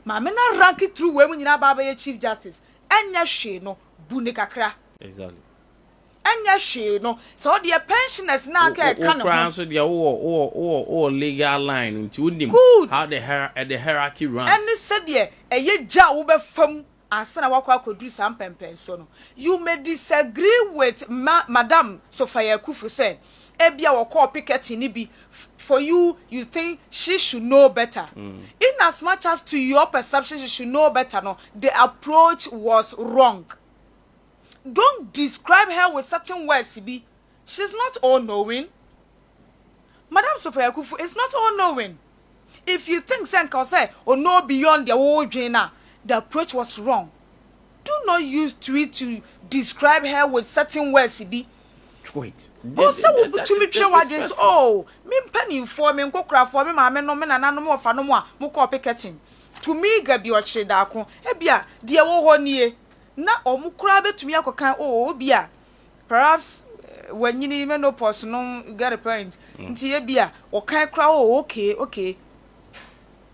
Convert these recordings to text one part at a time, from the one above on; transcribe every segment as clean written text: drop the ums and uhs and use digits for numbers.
ma me na rank it through we mu nyina ba ba chief justice enya hwe no bu ne kakra exactly enya hwe no so the pensioners na ka ka no o so the o legal line into unim how the hierarchy runs and said there eye ja wo be fam asana wakwa kodu sam pempen so no you may disagree with madam Sophia Kufu say ebia wo call picketing ni bi for you think she should know better in as much as to your perception she should know better no the approach was wrong. Don't describe her with certain words be she's not all knowing. Madam Sophia Kufu is not all knowing. If you think Senka say or know beyond the old Jana, the approach was wrong. Do not use tweet to describe her with certain words be. Wait. Oh, so to me this oh, me penny for me kokra for me ma me no me na no mo fa no mo a mo ko picketing. To me Gabby Otchere Darko, ebia de wo ho nie. Na omukura betumi akokan oh obia. Perhaps when you menopause no get a point. Nti ebia o kan kra oh okay.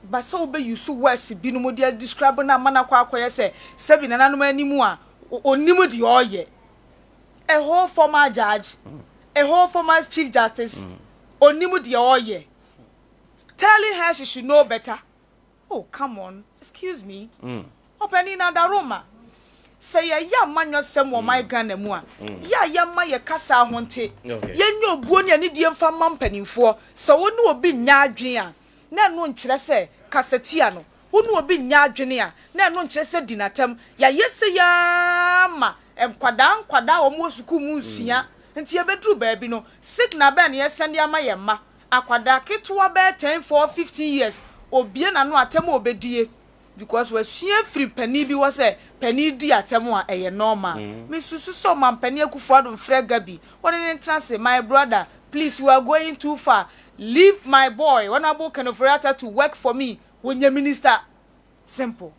But so be you so worse bi no mo dia describe na mana kwa akoye say sebi na nanom animu a onimu de oye. A whole former judge, a whole former chief justice, onimu de oye. Telling her she should know better. Oh, come on. Excuse me. Opening another room. Say ya man yourself or my gun mu a. Ya ma ye kasa honte. Ye nyo buonia ni die mfa mampenin for. So wonu obi nya adwen a. Na no nkyere se kasetia no. Wonu obi nya adwen a. Na no nkyere se dinatam. Ya yese ya ma enkwada omo suku mu nsia. Nti ye bedru baabi no. Sick na ben ye send ya ma ye ma. Akwada ketuwa be 10 for 15 years. Obie na no atem obedie. Because we see free penny bi was a penny di atemo a eye normal. Me susu so man penny akufo do frɛ Gabby. One in trance my brother, please you are going too far. Leave my boy honorable Kenoforiata to work for me when your minister. Simple.